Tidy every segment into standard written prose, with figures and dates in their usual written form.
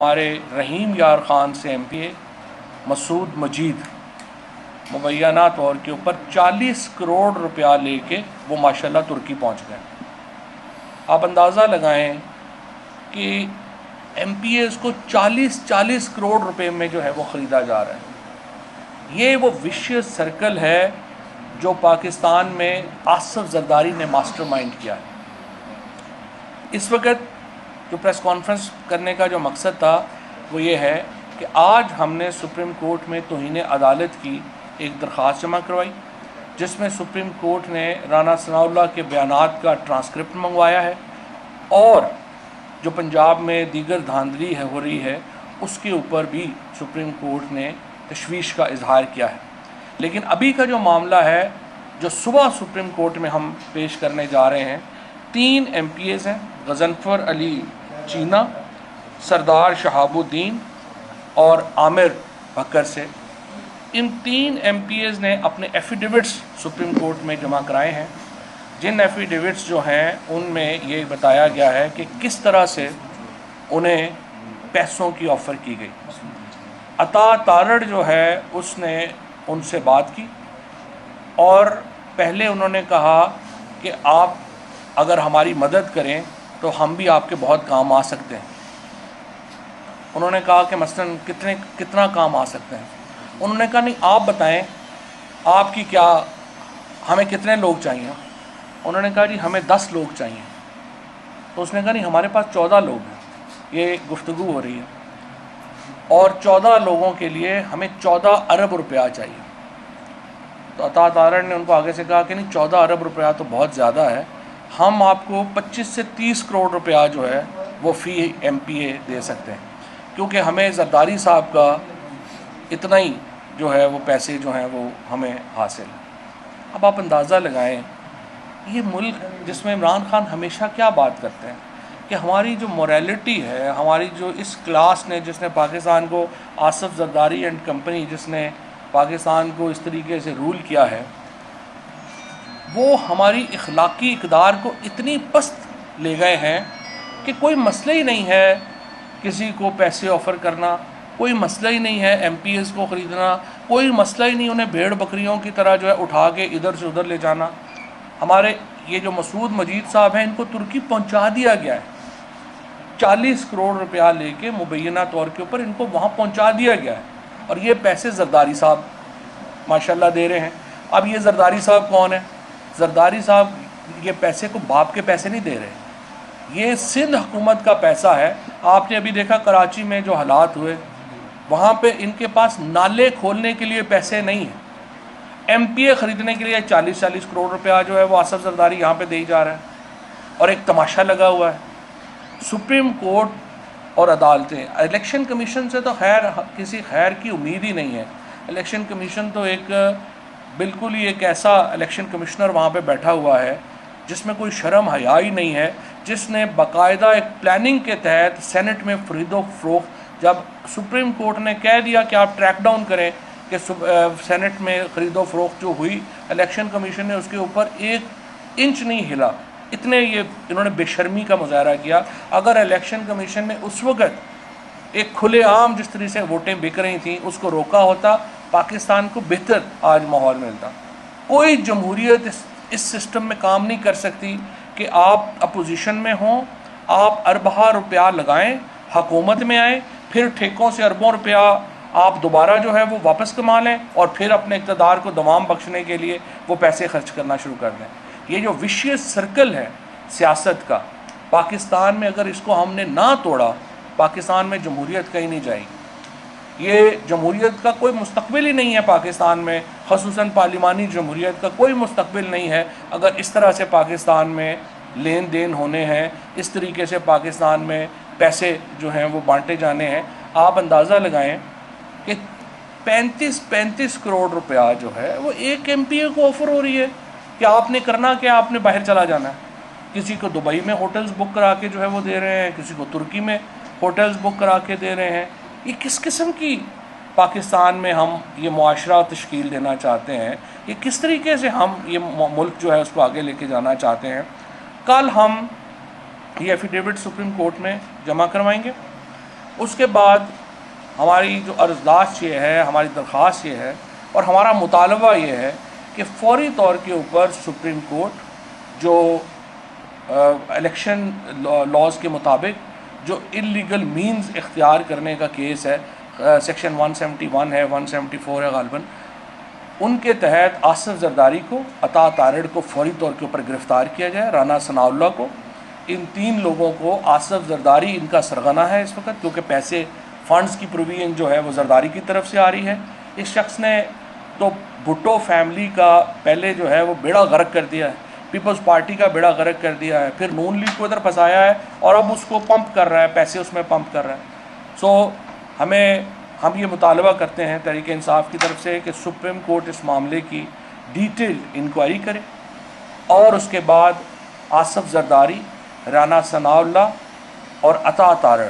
ہمارے رحیم یار خان سے ایم پی اے مسعود مجید مبینہ طور کے اوپر 40 کروڑ روپیہ لے کے وہ ماشاءاللہ ترکی پہنچ گئے۔ آپ اندازہ لگائیں کہ ایم پی ایز کو 40 کروڑ روپے میں جو ہے وہ خریدا جا رہا ہے۔ یہ وہ وشیس سرکل ہے جو پاکستان میں آصف زرداری نے ماسٹر مائنڈ کیا ہے۔ اس وقت جو پریس کانفرنس کرنے کا جو مقصد تھا وہ یہ ہے کہ آج ہم نے سپریم کورٹ میں توہین عدالت کی ایک درخواست جمع کروائی، جس میں سپریم کورٹ نے رانا ثناء اللہ کے بیانات کا ٹرانسکرپٹ منگوایا ہے، اور جو پنجاب میں دیگر دھاندلی ہو رہی ہے اس کے اوپر بھی سپریم کورٹ نے تشویش کا اظہار کیا ہے۔ لیکن ابھی کا جو معاملہ ہے جو صبح سپریم کورٹ میں ہم پیش کرنے جا رہے ہیں، 3 ایم پی ایز ہیں، غضنفر علی چینا، سردار شہاب الدین اور عامر بکر سے۔ ان 3 ایم پی ایز نے اپنے ایفیڈیوٹس سپریم کورٹ میں جمع کرائے ہیں، جن ایفیڈیوٹس جو ہیں ان میں یہ بتایا گیا ہے کہ کس طرح سے انہیں پیسوں کی آفر کی گئی۔ عطا تارڑ جو ہے اس نے ان سے بات کی، اور پہلے انہوں نے کہا کہ آپ اگر ہماری مدد کریں تو ہم بھی آپ کے بہت کام آ سکتے ہیں۔ انہوں نے کہا کہ مثلاً کتنا کام آ سکتے ہیں؟ انہوں نے کہا نہیں آپ بتائیں آپ کی کیا، ہمیں کتنے لوگ چاہیے؟ انہوں نے کہا جی ہمیں 10 لوگ چاہیے۔ تو اس نے کہا نہیں ہمارے پاس 14 لوگ ہیں، یہ گفتگو ہو رہی ہے، اور 14 لوگوں کے لیے ہمیں 14 ارب روپیہ چاہیے۔ تو عطا تارڑ نے ان کو آگے سے کہا کہ نہیں 14 ارب روپیہ تو بہت زیادہ ہے، ہم آپ کو 25 سے 30 کروڑ روپیہ جو ہے وہ فی ایم پی اے دے سکتے ہیں، کیونکہ ہمیں زرداری صاحب کا اتنا ہی جو ہے وہ پیسے جو ہیں وہ ہمیں حاصل ہیں۔ اب آپ اندازہ لگائیں یہ ملک جس میں عمران خان ہمیشہ کیا بات کرتے ہیں کہ ہماری جو موریلٹی ہے، ہماری جو اس کلاس نے جس نے پاکستان کو، آصف زرداری اینڈ کمپنی جس نے پاکستان کو اس طریقے سے رول کیا ہے، وہ ہماری اخلاقی اقدار کو اتنی پست لے گئے ہیں کہ کوئی مسئلہ ہی نہیں ہے کسی کو پیسے آفر کرنا، کوئی مسئلہ ہی نہیں ہے ایم پی ایز کو خریدنا، کوئی مسئلہ ہی نہیں انہیں بھیڑ بکریوں کی طرح جو ہے اٹھا کے ادھر سے ادھر لے جانا۔ ہمارے یہ جو مسعود مجید صاحب ہیں ان کو ترکی پہنچا دیا گیا ہے، 40 کروڑ روپیہ لے کے مبینہ طور کے اوپر ان کو وہاں پہنچا دیا گیا ہے، اور یہ پیسے زرداری صاحب ماشاءاللہ دے رہے ہیں۔ اب یہ زرداری صاحب کون ہیں؟ زرداری صاحب یہ پیسے کو باپ کے پیسے نہیں دے رہے، یہ سندھ حکومت کا پیسہ ہے۔ آپ نے ابھی دیکھا کراچی میں جو حالات ہوئے، وہاں پہ ان کے پاس نالے کھولنے کے لیے پیسے نہیں ہیں، ایم پی اے خریدنے کے لیے 40 کروڑ روپیہ جو ہے وہ آصف زرداری یہاں پہ دے جا رہا ہے، اور ایک تماشا لگا ہوا ہے۔ سپریم کورٹ اور عدالتیں، الیکشن کمیشن سے تو خیر کسی خیر کی امید ہی نہیں ہے۔ الیکشن کمیشن تو ایک بالکل ہی ایک ایسا الیکشن کمشنر وہاں پہ بیٹھا ہوا ہے جس میں کوئی شرم حیا ہی نہیں ہے، جس نے باقاعدہ ایک پلاننگ کے تحت سینٹ میں خرید و فروخت، جب سپریم کورٹ نے کہہ دیا کہ آپ ٹریک ڈاؤن کریں کہ سینٹ میں خرید و فروخت جو ہوئی، الیکشن کمیشن نے اس کے اوپر 1 انچ نہیں ہلا، اتنے یہ انہوں نے بے شرمی کا مظاہرہ کیا۔ اگر الیکشن کمیشن نے اس وقت ایک کھلے عام جس طرح سے ووٹیں بک رہی تھیں اس کو روکا ہوتا، پاکستان کو بہتر آج ماحول ملتا۔ کوئی جمہوریت اس سسٹم میں کام نہیں کر سکتی کہ آپ اپوزیشن میں ہوں، آپ اربہ روپیہ لگائیں، حکومت میں آئیں، پھر ٹھیکوں سے اربوں روپیہ آپ دوبارہ جو ہے وہ واپس کما لیں، اور پھر اپنے اقتدار کو دوام بخشنے کے لیے وہ پیسے خرچ کرنا شروع کر دیں۔ یہ جو وشیس سرکل ہے سیاست کا پاکستان میں، اگر اس کو ہم نے نہ توڑا، پاکستان میں جمہوریت کہیں نہیں جائے گی۔ یہ جمہوریت کا کوئی مستقبل ہی نہیں ہے پاکستان میں، خصوصاً پارلیمانی جمہوریت کا کوئی مستقبل نہیں ہے اگر اس طرح سے پاکستان میں لین دین ہونے ہیں، اس طریقے سے پاکستان میں پیسے جو ہیں وہ بانٹے جانے ہیں۔ آپ اندازہ لگائیں کہ 35 کروڑ روپیہ جو ہے وہ ایک ایم پی اے کو آفر ہو رہی ہے کہ آپ نے کرنا کیا، آپ نے باہر چلا جانا ہے۔ کسی کو دبئی میں ہوٹلز بک کرا کے جو ہے وہ دے رہے ہیں، کسی کو ترکی میں ہوٹلز بک کرا کے دے رہے ہیں۔ یہ کس قسم کی پاکستان میں ہم یہ معاشرہ تشکیل دینا چاہتے ہیں؟ یہ کس طریقے سے ہم یہ ملک جو ہے اس کو آگے لے کے جانا چاہتے ہیں؟ کل ہم یہ ایفیڈیوٹ سپریم کورٹ میں جمع کروائیں گے، اس کے بعد ہماری جو عرضداشت یہ ہے، ہماری درخواست یہ ہے اور ہمارا مطالبہ یہ ہے کہ فوری طور کے اوپر سپریم کورٹ جو الیکشن لاز کے مطابق جو انلیگل مینز اختیار کرنے کا کیس ہے، سیکشن 171 ہے، 174 ہے غالباً، ان کے تحت آصف زرداری کو، عطا تارڑ کو فوری طور کے اوپر گرفتار کیا جائے، رانا ثناء اللہ کو. ان 3 لوگوں کو، آصف زرداری ان کا سرغنہ ہے اس وقت، کیونکہ پیسے فنڈز کی پروویژن جو ہے وہ زرداری کی طرف سے آ رہی ہے. اس شخص نے تو بھٹو فیملی کا پہلے جو ہے وہ بیڑا غرق کر دیا ہے، پیپلز پارٹی کا بیڑا غرق کر دیا ہے، پھر نون لیگ کو ادھر پھنسایا ہے اور اب اس کو پمپ کر رہا ہے، پیسے اس میں پمپ کر رہا ہے. ہم یہ مطالبہ کرتے ہیں تحریک انصاف کی طرف سے کہ سپریم کورٹ اس معاملے کی ڈیٹیل انکوائری کرے اور اس کے بعد آصف زرداری، رانا ثناء اللہ اور عطا تارڑ،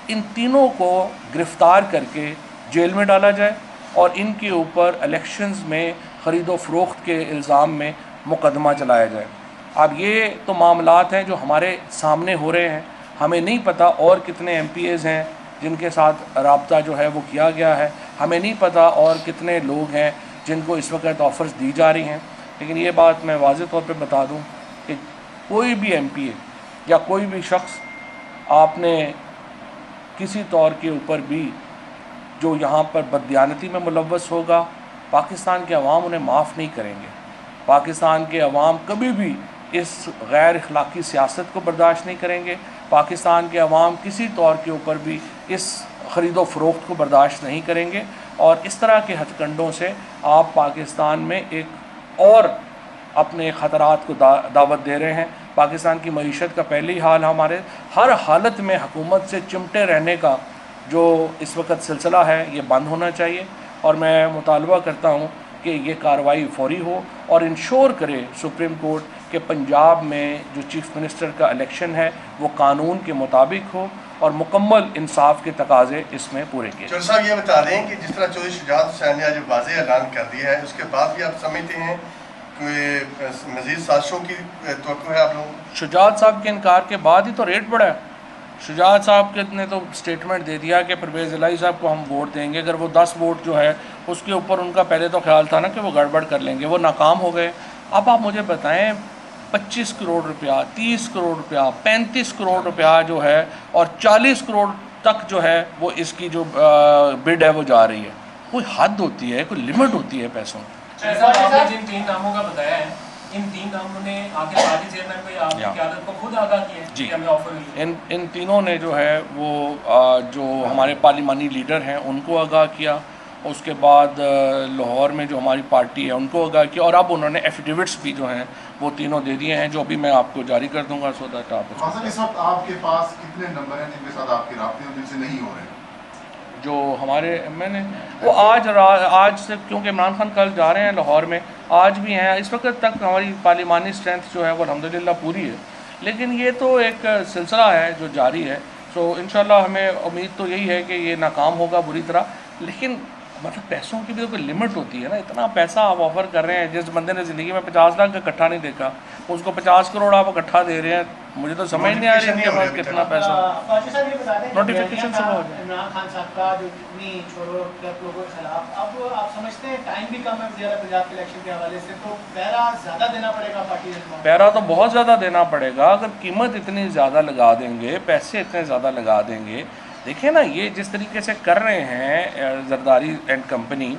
ان تینوں کو گرفتار کر کے جیل میں ڈالا جائے اور ان کے اوپر الیکشنز میں خرید و فروخت کے الزام میں مقدمہ چلایا جائے. اب یہ تو معاملات ہیں جو ہمارے سامنے ہو رہے ہیں. ہمیں نہیں پتہ اور کتنے ایم پی ایز ہیں جن کے ساتھ رابطہ جو ہے وہ کیا گیا ہے، ہمیں نہیں پتہ اور کتنے لوگ ہیں جن کو اس وقت آفرز دی جا رہی ہیں. لیکن یہ بات میں واضح طور پہ بتا دوں کہ کوئی بھی ایم پی اے یا کوئی بھی شخص آپ نے کسی طور کے اوپر بھی جو یہاں پر بددیانتی میں ملوث ہوگا، پاکستان کے عوام انہیں معاف نہیں کریں گے. پاکستان کے عوام کبھی بھی اس غیر اخلاقی سیاست کو برداشت نہیں کریں گے. پاکستان کے عوام کسی طور کے اوپر بھی اس خرید و فروخت کو برداشت نہیں کریں گے. اور اس طرح کے ہتھ کنڈوں سے آپ پاکستان میں ایک اور اپنے خطرات کو دعوت دے رہے ہیں. پاکستان کی معیشت کا پہلے ہی حال، ہمارے ہر حالت میں حکومت سے چمٹے رہنے کا جو اس وقت سلسلہ ہے یہ بند ہونا چاہیے. اور میں مطالبہ کرتا ہوں کہ یہ کارروائی فوری ہو اور انشور کرے سپریم کورٹ کہ پنجاب میں جو چیف منسٹر کا الیکشن ہے وہ قانون کے مطابق ہو اور مکمل انصاف کے تقاضے اس میں پورے کیے. چودھری صاحب یہ بتا دیں کہ جس طرح چودھری شجاعت حسین نے آج واضح اعلان کر دیا ہے، اس کے بعد بھی آپ سمجھتے ہیں کہ مزید سازشوں کی توقع ہے آپ لوگوں؟ شجاعت صاحب کے انکار کے بعد ہی تو ریٹ بڑھا ہے. شجاعت صاحب نے تو سٹیٹمنٹ دے دیا کہ پرویز الہی صاحب کو ہم ووٹ دیں گے. اگر وہ 10 ووٹ جو ہے اس کے اوپر ان کا پہلے تو خیال تھا نا کہ وہ گڑبڑ کر لیں گے، وہ ناکام ہو گئے. اب آپ مجھے بتائیں 25 کروڑ روپیہ، 30 کروڑ روپیہ، 35 کروڑ روپیہ جو ہے اور 40 کروڑ تک جو ہے وہ اس کی جو بڈ ہے وہ جا رہی ہے. کوئی حد ہوتی ہے، کوئی لمٹ ہوتی ہے پیسوں کی. آپ نے جن 3 ناموں کا بتایا ہے، ان 3 ناموں نے آگے پارٹی چیئرمین کو یا آپ کی قیادت کو خود آگاہ کیا ہے کہ ہمیں آفر ملی؟ ان تینوں نے جو ہے وہ جو ہمارے پارلیمانی لیڈر ہیں ان کو آگاہ کیا، اس کے بعد لاہور میں جو ہماری پارٹی ہے ان کو آگاہ کیا، اور اب انہوں نے ایفیڈیوٹس بھی جو ہیں وہ تینوں دے دیے ہیں جو ابھی میں آپ کو جاری کر دوں گا. سو دیٹ آپ اس وقت آپ کے پاس کتنے نمبر ہیں جن کے ساتھ آپ کے رابطے ہیں جن سے نہیں ہو رہے ہیں؟ جو ہمارے میں نے وہ آج سے، کیونکہ عمران خان کل جا رہے ہیں لاہور میں، آج بھی ہیں. اس وقت تک ہماری پارلیمانی اسٹرینتھ جو ہے وہ الحمدللہ پوری ہے، لیکن یہ تو ایک سلسلہ ہے جو جاری ہے. سو انشاءاللہ ہمیں امید تو یہی ہے کہ یہ ناکام ہوگا بری طرح. لیکن مطلب پیسوں کی بھی کوئی لمٹ ہوتی ہے نا. اتنا پیسہ آپ آفر کر رہے ہیں، جس بندے نے زندگی میں 50 لاکھ کا اکٹھا نہیں دیکھا اس کو 50 کروڑ آپ اکٹھا دے رہے ہیں. مجھے تو سمجھ نہیں آ رہی ان کے پاس کتنا پیسہ. نوٹیفیکیشن سے ہو جائے. عمران خان صاحب کا جو اتنی چھوڑو لوگوں کے خلاف، اب آپ سمجھتے ہیں ٹائم بھی کم ہے زیادہ پنجاب کے الیکشن کے حوالے سے، تو پیرا زیادہ دینا پڑے گا پارٹی میں؟ پیرا تو بہت زیادہ دینا پڑے گا. اگر قیمت اتنی زیادہ لگا دیں گے، پیسے اتنے زیادہ لگا دیں گے. دیکھیں نا یہ جس طریقے سے کر رہے ہیں زرداری اینڈ کمپنی،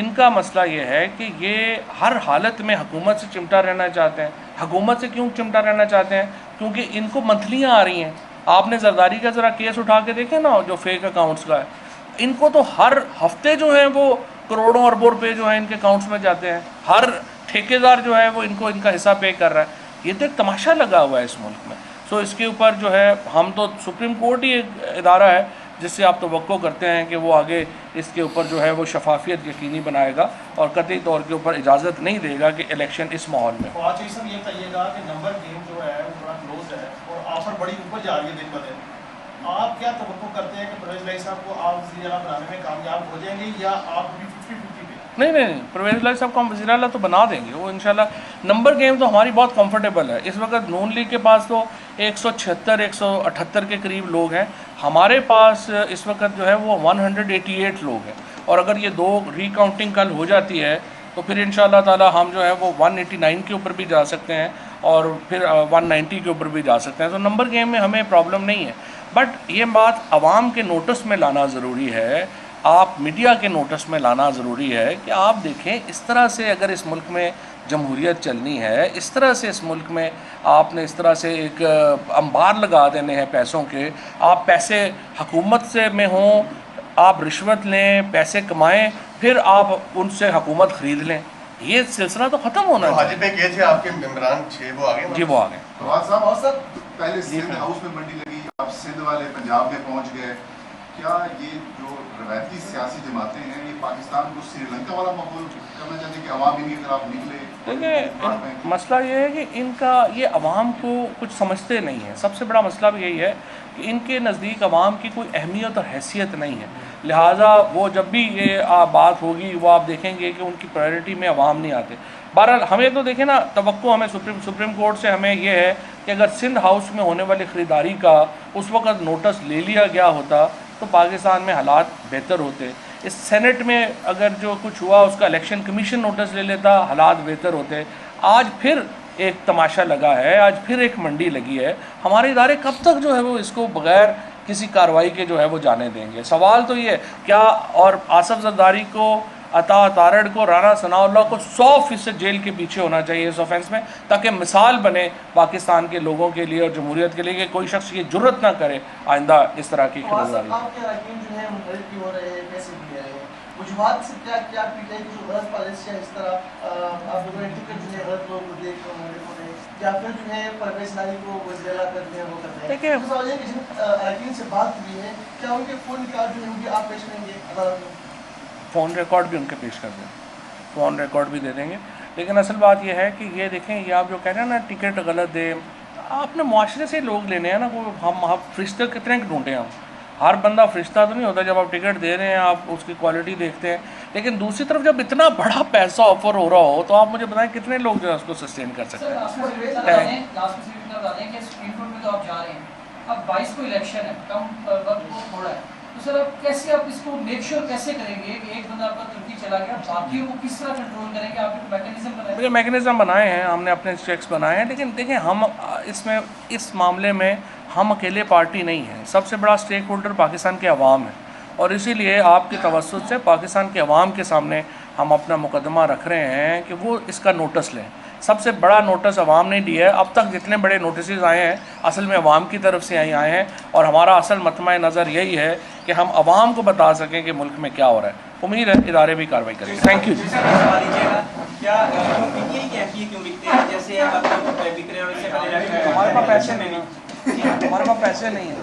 ان کا مسئلہ یہ ہے کہ یہ ہر حالت میں حکومت سے چمٹا رہنا چاہتے ہیں. حکومت سے کیوں چمٹا رہنا چاہتے ہیں؟ کیونکہ ان کو منتھلیاں آ رہی ہیں. آپ نے زرداری کا ذرا کیس اٹھا کے دیکھیں نا جو فیک اکاؤنٹس کا ہے. ان کو تو ہر ہفتے جو ہیں وہ کروڑوں اربوں روپے جو ہیں ان کے اکاؤنٹس میں جاتے ہیں. ہر ٹھیکیدار جو ہے وہ ان کا حصہ پے کر رہا ہے. یہ تو ایک تماشا لگا ہوا ہے اس ملک میں. سو اس کے اوپر جو ہے ہم تو سپریم کورٹ ہی ایک ادارہ ہے جس سے آپ توقع کرتے ہیں کہ وہ آگے اس کے اوپر جو ہے وہ شفافیت یقینی بنائے گا اور قطعی طور کے اوپر اجازت نہیں دے گا کہ الیکشن اس ماحول میں. فواد چودھری صاحب یہ کہیے گا کہ نمبر گیم جو ہے وہ بڑا کلوز ہے اور آفر بڑی اوپر جا رہی ہے دن بہ دن. آپ کیا توقع کرتے ہیں کہ پرویز الہی صاحب کو آپ وزیر اعلیٰ بنانے میں کامیاب ہو جائیں گے یا آپ بھی 50-50 پہ؟ نہیں پرویز الہی صاحب کو ہم وزیر اعلیٰ تو بنا دیں گے, وہ انشاءاللہ نمبر گیم تو ہماری بہت کمفرٹیبل ہے. اس وقت نون لیگ کے پاس تو 176 178 کے قریب لوگ ہیں, ہمارے پاس اس وقت جو ہے وہ 188 لوگ ہیں, اور اگر یہ 2 ری کاؤنٹنگ کل ہو جاتی ہے تو پھر انشاءاللہ تعالی ہم جو ہے وہ 189 کے اوپر بھی جا سکتے ہیں اور پھر 190 کے اوپر بھی جا سکتے ہیں. تو نمبر گیم میں ہمیں پرابلم نہیں ہے, بٹ یہ بات عوام کے نوٹس میں لانا ضروری ہے, آپ میڈیا کے نوٹس میں لانا ضروری ہے کہ آپ دیکھیں اس طرح سے اگر اس ملک میں جمہوریت چلنی ہے, اس طرح سے اس ملک میں آپ نے اس طرح سے ایک انبار لگا دینے ہیں پیسوں کے, آپ پیسے حکومت سے میں ہوں, آپ رشوت لیں, پیسے کمائیں, پھر آپ ان سے حکومت خرید لیں, یہ سلسلہ تو ختم ہونا حاجی چاہیے. پہ گئے تھے آپ کے ممبران 6 وہ آ گئے. جی وہ آ گئے. فواد صاحب پہلے سندھ ہاؤس میں منڈی لگی, اب سندھ والے پنجاب میں پہنچ گئے, کیا یہ جو روایتی سیاسی جماعتیں ہیں یہ پاکستان کو سری لنکا والا ماحول کرنا چاہتے ہیں کہ عوام انہیں کی طرف نکلے؟ دیکھیں مسئلہ یہ ہے کہ ان کا یہ عوام کو کچھ سمجھتے نہیں ہیں. سب سے بڑا مسئلہ بھی یہی ہے کہ ان کے نزدیک عوام کی کوئی اہمیت اور حیثیت نہیں ہے, لہٰذا وہ جب بھی یہ بات ہوگی وہ آپ دیکھیں گے کہ ان کی پرائرٹی میں عوام نہیں آتے. بہرحال ہمیں تو دیکھیں نا, توقع ہمیں سپریم کورٹ سے ہمیں یہ ہے کہ اگر سندھ ہاؤس میں ہونے والی خریداری کا اس وقت نوٹس لے لیا گیا ہوتا تو پاکستان میں حالات بہتر ہوتے. اس سینٹ میں اگر جو کچھ ہوا اس کا الیکشن کمیشن نوٹس لے لیتا, حالات بہتر ہوتے. آج پھر ایک تماشا لگا ہے, آج پھر ایک منڈی لگی ہے. ہمارے ادارے کب تک جو ہے وہ اس کو بغیر کسی کارروائی کے جو ہے وہ جانے دیں گے؟ سوال تو یہ ہے کیا, اور آصف زرداری کو, عطا تارڑ کو, رانا ثناء اللہ کو 100% جیل کے پیچھے ہونا چاہیے اس آفینس میں, تاکہ مثال بنے پاکستان کے لوگوں کے لیے اور جمہوریت کے لیے کہ کوئی شخص یہ جرت نہ کرے آئندہ اس طرح کی خریداری. آپ کے اراکین جو ہیں منفرد بھی ہو رہے ہیں, پیسے بھی دے رہے ہیں, وجوہات سے کیا پی ٹی آئی کی جو غلط پالیسیاں اس طرح آپ لوگوں نے ٹکٹ جو ہے غلط لوگوں کو دیکھ رہے ہیں, یا پھر جو ہے پرویز الہی کو وزیر اعلیٰ کرتے ہیں وہ کرتے ہیں. دیکھیں سوال یہ کہ جن اراکین سے بات ہوئی ہے کیا ان کے فون ریکارڈ جو ہیں آپ پیش کریں گے عدالت میں؟ فون ریکارڈ بھی ان کے پیش کر دیں, فون ریکارڈ بھی دے دیں گے. لیکن اصل بات یہ ہے کہ یہ دیکھیں, یہ آپ جو کہہ رہے ہیں نا ٹکٹ غلط دے, آپ نے معاشرے سے لوگ لینے ہیں نا, ہم فرشتے کتنے ڈھونڈیں ہم, ہر بندہ فرشتہ تو نہیں ہوتا. جب آپ ٹکٹ دے رہے ہیں آپ اس کی کوالٹی دیکھتے ہیں, لیکن دوسری طرف جب اتنا بڑا پیسہ آفر ہو رہا ہو تو آپ مجھے بتائیں کتنے لوگ جو ہے اس کو سسٹین کر سکتے ہیں. لاسٹ میں بتا دیں کہ سپریم کورٹ میں تو آپ جا رہے ہیں, اب 22 کو الیکشن ہے, کم وقت کو تھوڑا ہے, تو سر آپ کیسے آپ اس کو میک شیور کیسے کریں گے کہ ایک بندہ آپ کا ترکی چلا گیا, باقیوں کو کس طرح کنٹرول کریں گے؟ آپ نے میکینزم بنائے؟ میکینزم بنائے ہیں, ہم نے اپنے چیکس بنائے ہیں, لیکن دیکھیں ہم اس معاملے میں ہم اکیلے پارٹی نہیں ہیں. سب سے بڑا اسٹیک ہولڈر پاکستان کے عوام ہے, اور اسی لیے آپ کے توسط سے پاکستان کے عوام کے سامنے ہم اپنا مقدمہ رکھ رہے ہیں کہ وہ اس کا نوٹس لیں. سب سے بڑا نوٹس عوام نے دیا ہے. اب تک جتنے بڑے نوٹسز آئے ہیں اصل میں عوام کی طرف سے آئے ہیں, اور ہمارا اصل مطمع نظر یہی ہے کہ ہم عوام کو بتا سکیں کہ ملک میں کیا ہو رہا ہے. امید ہے ادارے بھی کارروائی کریں گے. Thank you. ہمارے پاس پیسے نہیں ہیں, ہمارے پاس پیسے نہیں ہیں.